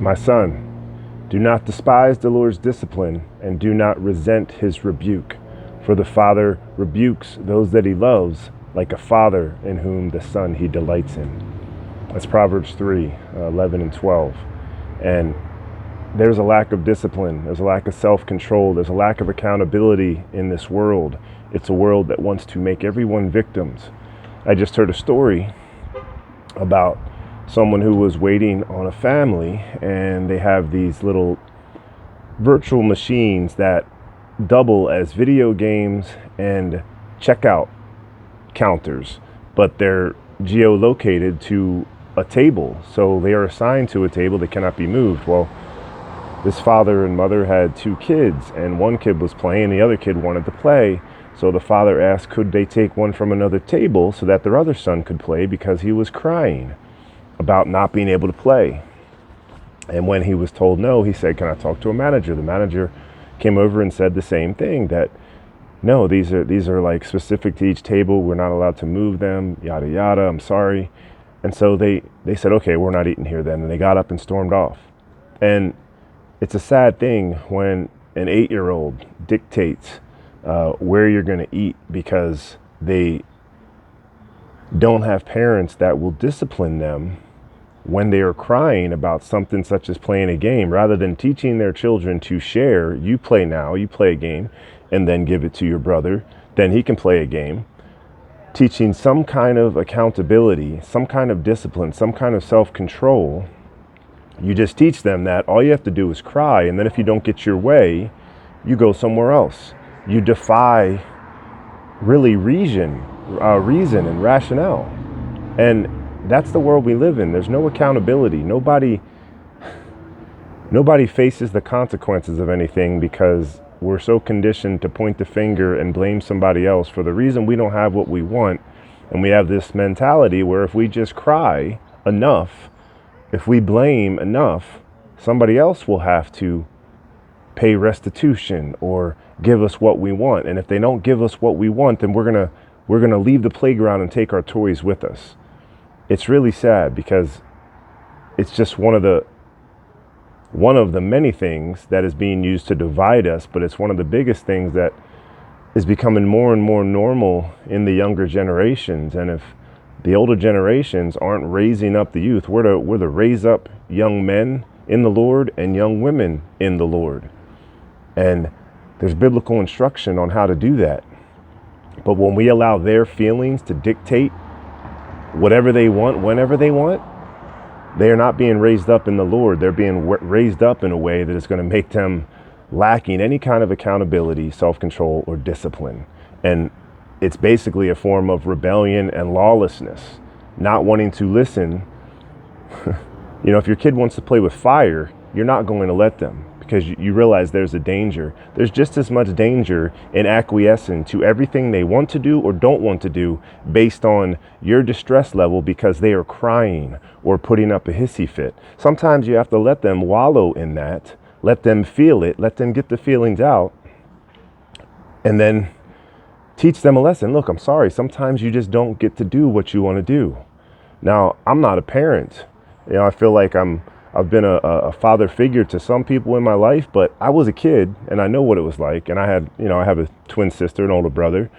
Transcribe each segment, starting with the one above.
My son, do not despise the Lord's discipline, and do not resent his rebuke. For the Father rebukes those that he loves, like a father in whom the son he delights in. That's Proverbs 3, 11 and 12. And there's a lack of discipline. There's a lack of self-control. There's a lack of accountability in this world. It's a world that wants to make everyone victims. I just heard a story about someone who was waiting on a family, and they have these little virtual machines that double as video games and checkout counters, but they're geolocated to a table. So they are assigned to a table that cannot be moved. Well, this father and mother had two kids, and one kid was playing, the other kid wanted to play. So the father asked, could they take one from another table so that their other son could play, because he was crying about not being able to play. And when he was told no, he said, can I talk to a manager? The manager came over and said the same thing, that no, these are like specific to each table. We're not allowed to move them, yada, yada. I'm sorry. And so they said, okay, we're not eating here then. And they got up and stormed off. And it's a sad thing when an 8-year-old dictates where you're going to eat, because they don't have parents that will discipline them when they are crying about something such as playing a game. Rather than teaching their children to share, you play now, you play a game, and then give it to your brother, then he can play a game. Teaching some kind of accountability, some kind of discipline, some kind of self-control. You just teach them that all you have to do is cry, and then if you don't get your way, you go somewhere else. You defy really reason and rationale. And that's the world we live in. There's no accountability. Nobody faces the consequences of anything, because we're so conditioned to point the finger and blame somebody else for the reason we don't have what we want. And we have this mentality where if we just cry enough, if we blame enough, somebody else will have to pay restitution or give us what we want. And if they don't give us what we want, then we're gonna leave the playground and take our toys with us. It's really sad, because it's just one of the many things that is being used to divide us, but it's one of the biggest things that is becoming more and more normal in the younger generations. And if the older generations aren't raising up the youth, we're to raise up young men in the Lord and young women in the Lord. And there's biblical instruction on how to do that. But when we allow their feelings to dictate whatever they want, whenever they want, they are not being raised up in the Lord. They're being raised up in a way that is going to make them lacking any kind of accountability, self-control, or discipline. And it's basically a form of rebellion and lawlessness, not wanting to listen. If your kid wants to play with fire, you're not going to let them, because you realize there's a danger. There's just as much danger in acquiescing to everything they want to do or don't want to do based on your distress level, because they are crying or putting up a hissy fit. Sometimes you have to let them wallow in that, let them feel it, let them get the feelings out, and then teach them a lesson. Look, I'm sorry, sometimes you just don't get to do what you want to do. Now, I'm not a parent. I feel like I've been a father figure to some people in my life, but I was a kid and I know what it was like. And I have a twin sister, an older brother,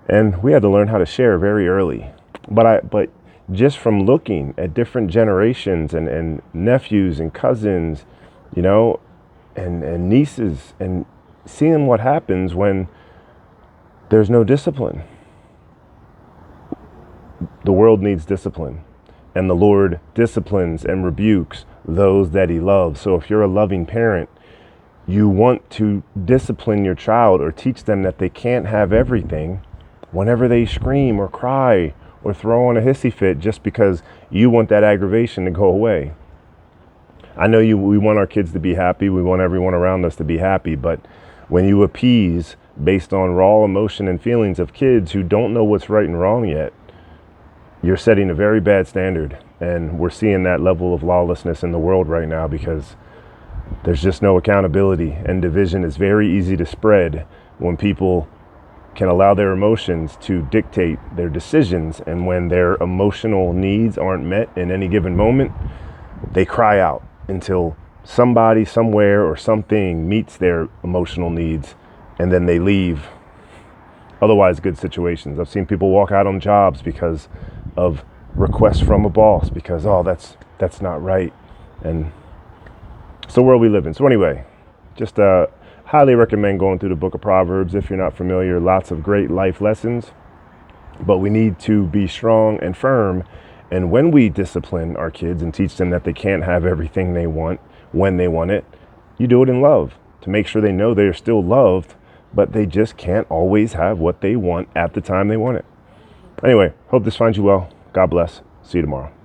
and we had to learn how to share very early. But just from looking at different generations and nephews and cousins, and nieces, and seeing what happens when there's no discipline. The world needs discipline. And the Lord disciplines and rebukes those that he loves. So if you're a loving parent, you want to discipline your child or teach them that they can't have everything whenever they scream or cry or throw on a hissy fit just because you want that aggravation to go away. I know we want our kids to be happy. We want everyone around us to be happy. But when you appease based on raw emotion and feelings of kids who don't know what's right and wrong yet, you're setting a very bad standard. And we're seeing that level of lawlessness in the world right now because there's just no accountability, and division is very easy to spread when people can allow their emotions to dictate their decisions. And when their emotional needs aren't met in any given moment, they cry out until somebody, somewhere, or something meets their emotional needs, and then they leave otherwise good situations. I've seen people walk out on jobs because of requests from a boss because, oh, that's not right. And it's the world we live in. So anyway, just highly recommend going through the book of Proverbs if you're not familiar. Lots of great life lessons, but we need to be strong and firm. And when we discipline our kids and teach them that they can't have everything they want when they want it, you do it in love to make sure they know they're still loved, but they just can't always have what they want at the time they want it. Anyway, hope this finds you well. God bless. See you tomorrow.